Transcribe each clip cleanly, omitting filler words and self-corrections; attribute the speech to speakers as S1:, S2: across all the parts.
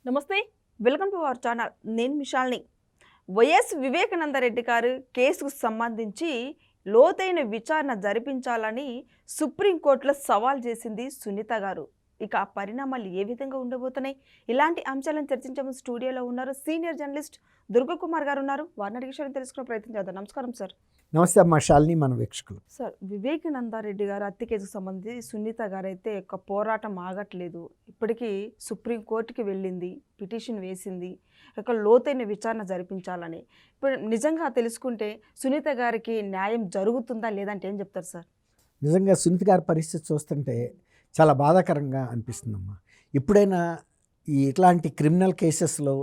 S1: నమస్తే. Welcome to our channel. నేను మిషాల్ని. YS Vivekananda Reddy గారు కేసుకు సంబంధించి లోతైన విచారణ జరిపించాలని సుప్రీంకోర్టులో సవాల్ చేసింది సునీత గారు. ఇక ఆ పరిణామాలు ఏ విధంగా ఉండబోతున్నాయి? ఇలాంటి అంశాలను చర్చించడం స్టూడియోలో ఉన్నారు సీనియర్ జర్నలిస్ట్ దుర్గకుమార్ గారు ఉన్నారు. వారిని అడిగే విషయాన్ని తెలుసుకునే ప్రయత్నం చేద్దాం. నమస్కారం సార్.
S2: నమస్తే అమ్మా శాలిని, మన వీక్షకులు.
S1: సార్, వివేకానంద రెడ్డి గారు హత్య కేసుకు సంబంధించి సునీత గారు అయితే ఒక పోరాటం ఆగట్లేదు. ఇప్పటికీ సుప్రీంకోర్టుకి వెళ్ళింది, పిటిషన్ వేసింది, ఒక లోతైన విచారణ జరిపించాలని. ఇప్పుడు నిజంగా తెలుసుకుంటే సునీత గారికి న్యాయం జరుగుతుందా లేదంటే ఏం చెప్తారు సార్?
S2: నిజంగా సునీత గారి పరిస్థితి చూస్తుంటే చాలా బాధాకరంగా అనిపిస్తుందమ్మా. ఎప్పుడైనా ఇట్లాంటి క్రిమినల్ కేసెస్లో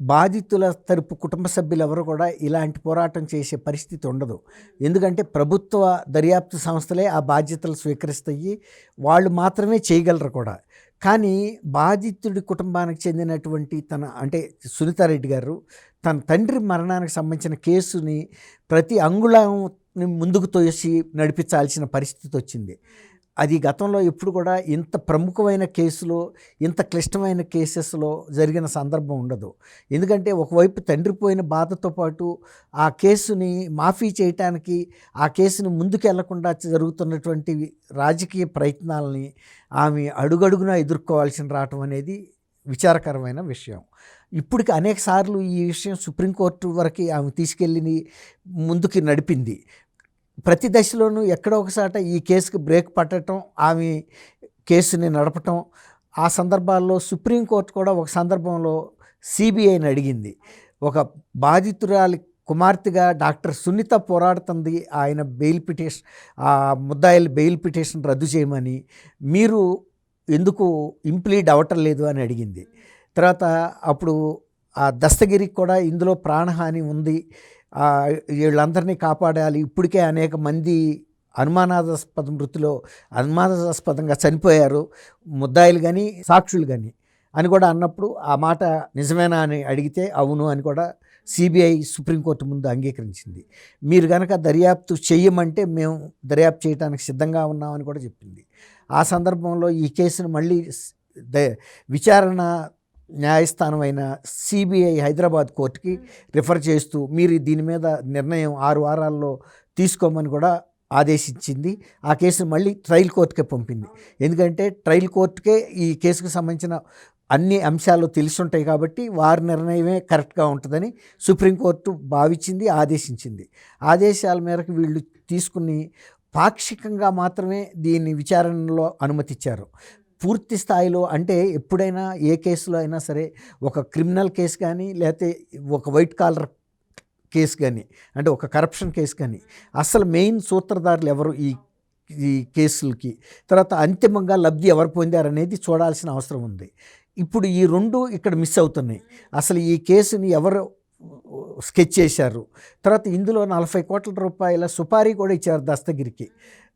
S2: బాధితుల తరపు కుటుంబ సభ్యులు ఎవరు కూడా ఇలాంటి పోరాటం చేసే పరిస్థితి ఉండదు. ఎందుకంటే ప్రభుత్వ దర్యాప్తు సంస్థలే ఆ బాధ్యతలు స్వీకరిస్తాయి, వాళ్ళు మాత్రమే చేయగలరు కూడా. కానీ బాధితుడి కుటుంబానికి చెందినటువంటి అంటే సునీతారెడ్డి గారు తన తండ్రి మరణానికి సంబంధించిన కేసుని ప్రతి అంగుళాన్ని ముందుకు తోసి నడిపించాల్సిన పరిస్థితి వచ్చింది. అది గతంలో ఎప్పుడు కూడా ఇంత ప్రముఖమైన కేసులో, ఇంత క్లిష్టమైన కేసెస్లో జరిగిన సందర్భం ఉండదు. ఎందుకంటే ఒకవైపు తండ్రి పోయిన బాధతో పాటు ఆ కేసుని మాఫీ చేయటానికి, ఆ కేసుని ముందుకు వెళ్లకుండా జరుగుతున్నటువంటి రాజకీయ ప్రయత్నాలని ఆమె అడుగడుగునా ఎదుర్కోవాల్సిన రావటం అనేది విచారకరమైన విషయం. ఇప్పటికి అనేక సార్లు ఈ విషయం సుప్రీంకోర్టు వరకు ఆమె తీసుకెళ్ళి ముందుకు నడిపింది. ప్రతి దశలోనూ ఎక్కడో ఒకసాట ఈ కేసుకు బ్రేక్ పట్టడం, ఆమె కేసుని నడపటం. ఆ సందర్భాల్లో సుప్రీంకోర్టు కూడా ఒక సందర్భంలో సిబిఐని అడిగింది. ఒక బాధితురాలి కుమార్తెగా డాక్టర్ సునీత పోరాడుతుంది, ఆయన బెయిల్ పిటిషన్, ఆ ముద్దాయిల బెయిల్ పిటిషన్ రద్దు చేయమని, మీరు ఎందుకు ఇంప్లీడ్ అవ్వటం లేదు అని అడిగింది. తర్వాత అప్పుడు ఆ దస్తగిరికి కూడా ఇందులో ప్రాణహాని ఉంది, వీళ్ళందరినీ కాపాడాలి, ఇప్పటికే అనేక మంది అనుమానాస్పదంగా చనిపోయారు ముద్దాయిలు కానీ సాక్షులు కానీ అని కూడా అన్నప్పుడు ఆ మాట నిజమేనా అని అడిగితే అవును అని కూడా సిబిఐ సుప్రీంకోర్టు ముందు అంగీకరించింది. మీరు కనుక దర్యాప్తు చెయ్యమంటే మేము దర్యాప్తు చేయడానికి సిద్ధంగా ఉన్నామని కూడా చెప్పింది. ఆ సందర్భంలో ఈ కేసును మళ్ళీ విచారణ న్యాయస్థానం అయిన సిబిఐ హైదరాబాద్ కోర్టుకి రిఫర్ చేస్తూ మీరు దీని మీద నిర్ణయం 6 వారాల్లో తీసుకోమని కూడా ఆదేశించింది. ఆ కేసును మళ్ళీ ట్రయల్ కోర్టుకే పంపింది. ఎందుకంటే ట్రయల్ కోర్టుకే ఈ కేసుకు సంబంధించిన అన్ని అంశాలు తెలుసుంటాయి కాబట్టి వారి నిర్ణయమే కరెక్ట్గా ఉంటుందని సుప్రీంకోర్టు భావించింది, ఆదేశించింది. ఆదేశాల మేరకు వీళ్ళు తీసుకుని పాక్షికంగా మాత్రమే దీన్ని విచారణలో అనుమతిచ్చారు. పూర్తి స్థాయిలో అంటే ఎప్పుడైనా ఏ కేసులో అయినా సరే, ఒక క్రిమినల్ కేసు కానీ లేకపోతే ఒక వైట్ కాలర్ కేసు కానీ, అంటే ఒక కరప్షన్ కేసు కానీ, అసలు మెయిన్ సూత్రధారులు ఎవరు ఈ కేసులకి, తర్వాత అంతిమంగా లబ్ధి ఎవరు పొందారనేది చూడాల్సిన అవసరం ఉంది. ఇప్పుడు ఈ రెండు ఇక్కడ మిస్ అవుతున్నాయి. అసలు ఈ కేసుని ఎవరు స్కెచ్ చేశారు, తర్వాత ఇందులో 40 కోట్ల రూపాయల సుపారీ కూడా ఇచ్చారు దస్తగిరికి.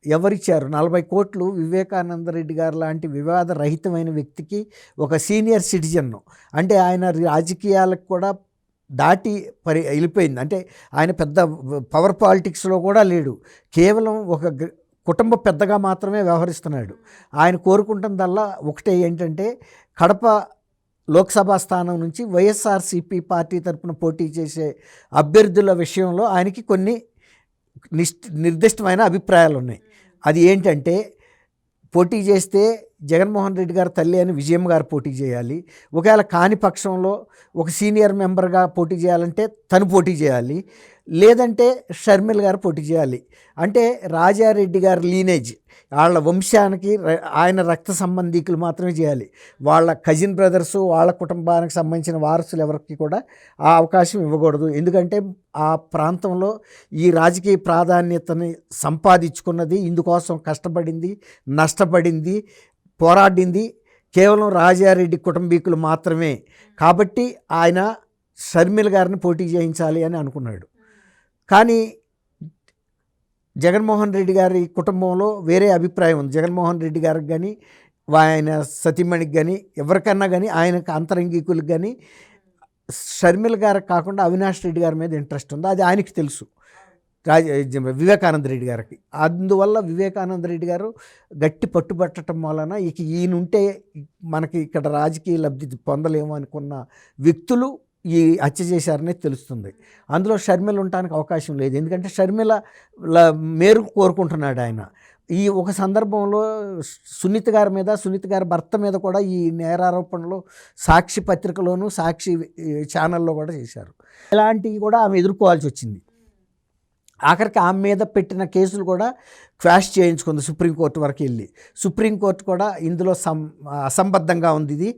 S2: ఎవరిచ్చారు? 40 కోట్లు వివేకానంద రెడ్డి గారు లాంటి వివాదరహితమైన వ్యక్తికి, ఒక సీనియర్ సిటిజన్ను, అంటే ఆయన రాజకీయాలకు కూడా దాటి వెళ్ళిపోయింది. అంటే ఆయన పెద్ద పవర్ పాలిటిక్స్లో కూడా లేడు, కేవలం ఒక కుటుంబ పెద్దగా మాత్రమే వ్యవహరిస్తున్నాడు. ఆయన కోరుకుంటుందల్లా ఒకటే, ఏంటంటే కడప లోక్సభ స్థానం నుంచి వైఎస్ఆర్సీపీ పార్టీ తరఫున పోటీ చేసే అభ్యర్థుల విషయంలో ఆయనకి కొన్ని నిర్దిష్టమైన అభిప్రాయాలు ఉన్నాయి. అది ఏంటంటే, పోటీ చేస్తే జగన్మోహన్ రెడ్డి గారి తల్లి అని విజయమ్మ గారు పోటీ చేయాలి, ఒకవేళ కాని పక్షంలో ఒక సీనియర్ మెంబర్గా పోటీ చేయాలంటే తను పోటీ చేయాలి, లేదంటే షర్మిల గారు పోటీ చేయాలి. అంటే రాజారెడ్డి గారి లీనేజ్, వాళ్ళ వంశానికి ఆయన రక్త సంబంధీకులు మాత్రమే చేయాలి. వాళ్ళ కజిన్ బ్రదర్సు, వాళ్ళ కుటుంబానికి సంబంధించిన వారసులు ఎవరికి కూడా ఆ అవకాశం ఇవ్వకూడదు. ఎందుకంటే ఆ ప్రాంతంలో ఈ రాజకీయ ప్రాధాన్యతని సంపాదించుకున్నది, ఇందుకోసం కష్టపడింది, నష్టపడింది, పోరాడింది కేవలం రాజారెడ్డి కుటుంబీకులు మాత్రమే. కాబట్టి ఆయన షర్మిల గారిని పోటీ చేయించాలి అని అనుకున్నాడు. కానీ జగన్మోహన్ రెడ్డి గారి కుటుంబంలో వేరే అభిప్రాయం ఉంది. జగన్మోహన్ రెడ్డి గారికి కానీ, ఆయన సతీమణికి కానీ, ఎవరికన్నా కానీ, ఆయనకు అంతరంగికులకు కానీ షర్మిల గారికి కాకుండా అవినాష్ రెడ్డి గారి మీద ఇంట్రెస్ట్ ఉంది. అది ఆయనకి తెలుసు. వివేకానంద రెడ్డి గారికి. అందువల్ల వివేకానంద రెడ్డి గారు గట్టి పట్టుబట్టడం వలన ఇక ఈయనుంటే మనకి ఇక్కడ రాజకీయ లబ్ధి పొందలేము అనుకున్న వ్యక్తులు ఈ హత్య చేశారనే తెలుస్తుంది. అందులో షర్మిల ఉండటానికి అవకాశం లేదు, ఎందుకంటే షర్మిల మేరకు కోరుకుంటున్నాడు ఆయన. ఈ ఒక సందర్భంలో సునీత గారి మీద, సునీత గారి భర్త మీద కూడా ఈ నేరారోపణలు సాక్షి పత్రికలోను, సాక్షి ఛానల్లో కూడా చేశారు. ఇలాంటివి కూడా ఆమె ఎదుర్కోవాల్సి వచ్చింది. ఆఖరికి ఆమె మీద పెట్టిన కేసులు కూడా క్వాష్ చేయించుకుంది సుప్రీంకోర్టు వరకు వెళ్ళి. సుప్రీంకోర్టు కూడా ఇందులో అసంబద్ధంగా ఉంది, ఇది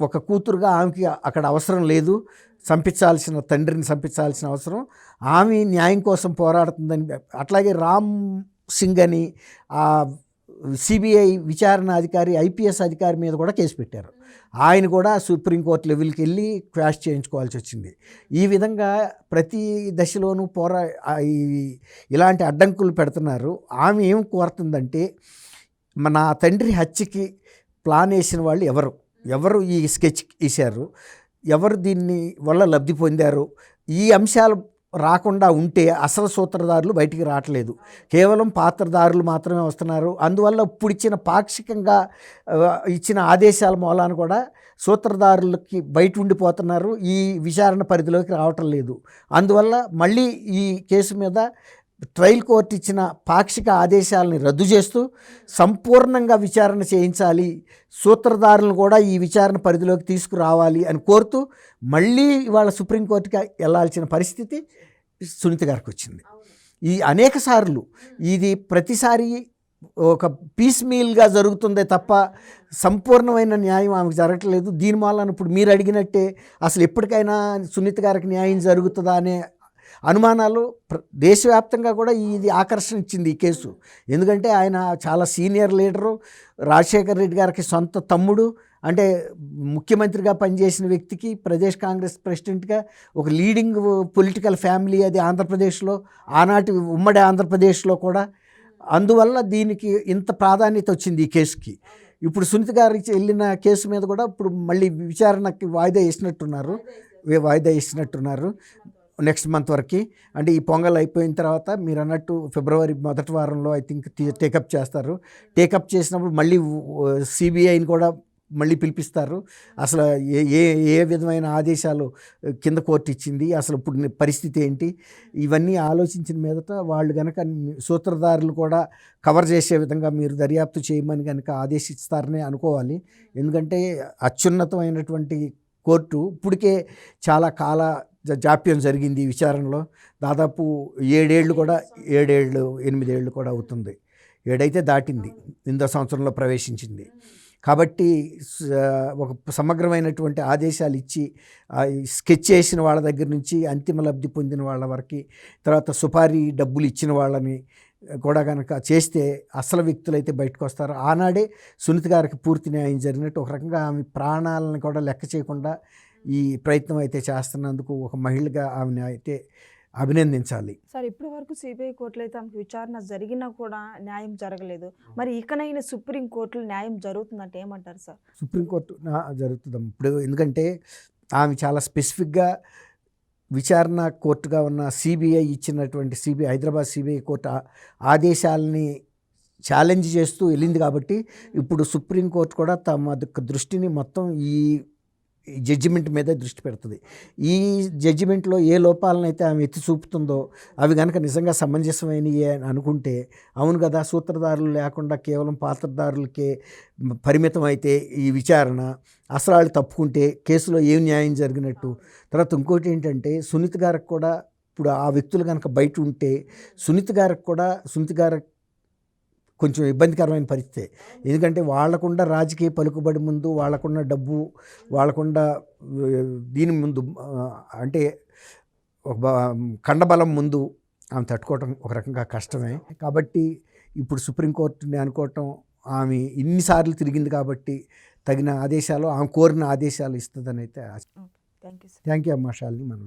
S2: ఒక కూతురుగా ఆమెకి అక్కడ అవసరం లేదు, చంపించాల్సిన తండ్రిని చంపించాల్సిన అవసరం, ఆమె న్యాయం కోసం పోరాడుతుందని. అట్లాగే రామ్ సింగ్ అని సిబిఐ విచారణ అధికారి, ఐపీఎస్ అధికారి మీద కూడా కేసు పెట్టారు. ఆయన కూడా సుప్రీంకోర్టు లెవెల్కి వెళ్ళి క్వాష్ చేయించుకోవాల్సి వచ్చింది. ఈ విధంగా ప్రతి దశలోనూ ఇలాంటి అడ్డంకులు పెడుతున్నారు. ఆమె ఏం కోరుతుందంటే, నా తండ్రి హత్యకి ప్లాన్ వేసిన వాళ్ళు ఎవరు ఈ స్కెచ్ వేశారు, ఎవరు దీన్ని వల్ల లబ్ధి పొందారు, ఈ అంశాలు రాకుండా ఉంటే అసలు సూత్రధారులు బయటికి రావట్లేదు, కేవలం పాత్రధారులు మాత్రమే వస్తున్నారు. అందువల్ల ఇప్పుడు పాక్షికంగా ఇచ్చిన ఆదేశాల మూలాన కూడా సూత్రధారులకి బయట ఉండిపోతున్నారు, ఈ విచారణ పరిధిలోకి రావటం లేదు. అందువల్ల మళ్ళీ ఈ కేసు మీద ట్రయల్ కోర్టు ఇచ్చిన పాక్షిక ఆదేశాలని రద్దు చేస్తూ సంపూర్ణంగా విచారణ చేయించాలి, సూత్రధారులను కూడా ఈ విచారణ పరిధిలోకి తీసుకురావాలి అని కోరుతూ మళ్ళీ ఇవాళ సుప్రీంకోర్టుకి వెళ్ళాల్సిన పరిస్థితి సునీత గారికి వచ్చింది. ఈ అనేక సార్లు ఇది ప్రతిసారి ఒక పీస్ మీల్గా జరుగుతుందే తప్ప సంపూర్ణమైన న్యాయం ఆమెకు జరగట్లేదు. దీని వలన ఇప్పుడు మీరు అడిగినట్టే అసలు ఎప్పటికైనా సునీత గారికి న్యాయం జరుగుతుందా అనే అనుమానాలు దేశవ్యాప్తంగా కూడా ఇది ఆకర్షణ ఇచ్చింది ఈ కేసు. ఎందుకంటే ఆయన చాలా సీనియర్ లీడరు, రాజశేఖర్ రెడ్డి గారికి సొంత తమ్ముడు, అంటే ముఖ్యమంత్రిగా పనిచేసిన వ్యక్తికి ప్రదేశ్ కాంగ్రెస్ ప్రెసిడెంట్గా ఒక లీడింగ్ పొలిటికల్ ఫ్యామిలీ అది ఆంధ్రప్రదేశ్లో, ఆనాటి ఉమ్మడి ఆంధ్రప్రదేశ్లో కూడా. అందువల్ల దీనికి ఇంత ప్రాధాన్యత వచ్చింది ఈ కేసుకి. ఇప్పుడు సునీత గారికి వెళ్ళిన కేసు మీద కూడా ఇప్పుడు మళ్ళీ విచారణకి వాయిదా వేసినట్టున్నారు నెక్స్ట్ మంత్ వరకు. అంటే ఈ పొంగల్ అయిపోయిన తర్వాత మీరు అన్నట్టు ఫిబ్రవరి మొదటి వారంలో ఐ థింక్ టేకప్ చేస్తారు. టేకప్ చేసినప్పుడు మళ్ళీ సిబిఐని కూడా మళ్ళీ పిలిపిస్తారు. అసలు ఏ విధమైన ఆదేశాలు కింద కోర్టు ఇచ్చింది, అసలు ఇప్పుడు పరిస్థితి ఏంటి, ఇవన్నీ ఆలోచించిన మీదట వాళ్ళు కనుక సూత్రధారులు కూడా కవర్ చేసే విధంగా మీరు దర్యాప్తు చేయమని కనుక ఆదేశిస్తారనే అనుకోవాలి. ఎందుకంటే అత్యున్నతమైనటువంటి కోర్టు ఇప్పటికే చాలా జాప్యం జరిగింది ఈ విచారణలో. దాదాపు 7 ఏళ్ళు కూడా అవుతుంది. 7 అయితే దాటింది, 8వ సంవత్సరంలో ప్రవేశించింది. కాబట్టి ఒక సమగ్రమైనటువంటి ఆదేశాలు ఇచ్చి స్కెచ్ చేసిన వాళ్ళ దగ్గర నుంచి అంతిమ లబ్ధి పొందిన వాళ్ళ వరకు, తర్వాత సుపారీ డబ్బులు ఇచ్చిన వాళ్ళని కూడా కనుక చేస్తే అసలు వ్యక్తులైతే బయటకు వస్తారు. ఆనాడే సునీత గారికి పూర్తి న్యాయం జరిగినట్టు. ఒక రకంగా ఆమె ప్రాణాలను కూడా లెక్క చేయకుండా ఈ ప్రయత్నం అయితే చేస్తున్నందుకు ఒక మహిళగా ఆమెను అయితే అభినందించాలి.
S1: సార్, ఇప్పటి వరకు సిబిఐ కోర్టులో అయితే ఆమెకు విచారణ జరిగినా కూడా న్యాయం జరగలేదు. మరి ఇకనైనా సుప్రీంకోర్టులో న్యాయం జరుగుతుందంటే ఏమంటారు సార్?
S2: సుప్రీంకోర్టు జరుగుతుంది ఇప్పుడు, ఎందుకంటే ఆమె చాలా స్పెసిఫిక్గా విచారణ కోర్టుగా ఉన్న సిబిఐ ఇచ్చినటువంటి హైదరాబాద్ సిబిఐ కోర్టు ఆదేశాలని ఛాలెంజ్ చేస్తూ వెళ్ళింది. కాబట్టి ఇప్పుడు సుప్రీంకోర్టు కూడా తమ దృష్టిని మొత్తం ఈ జడ్జిమెంట్ మీద దృష్టి పెడుతుంది. ఈ జడ్జిమెంట్లో ఏ లోపాలనైతే ఆమె ఎత్తి చూపుతుందో అవి కనుక నిజంగా సమంజసమైనవి అని అనుకుంటే, అవును కదా, సూత్రధారులు లేకుండా కేవలం పాత్రధారులకే పరిమితం అయితే ఈ విచారణ, అసలు తప్పుకుంటే కేసులో ఏం న్యాయం జరిగినట్టు. తర్వాత ఇంకోటి ఏంటంటే, సునీత గారికి కూడా ఇప్పుడు ఆ వ్యక్తులు కనుక బయట ఉంటే సునీత గారికి కొంచెం ఇబ్బందికరమైన పరిస్థితి. ఎందుకంటే వాళ్ళకుండా రాజకీయ పలుకుబడి ముందు, వాళ్ళకున్న డబ్బు, వాళ్ళకుండా దీని ముందు, అంటే ఒక కండబలం ముందు ఆమె తట్టుకోవటం ఒక రకంగా కష్టమే. కాబట్టి ఇప్పుడు సుప్రీంకోర్టుని అనుకోవటం, ఆమె ఇన్నిసార్లు తిరిగింది కాబట్టి తగిన ఆదేశాలు, ఆమె కోరిన ఆదేశాలు ఇస్తుందని అయితే.
S1: థ్యాంక్ యూ
S2: అమ్మా శాలిని. మనం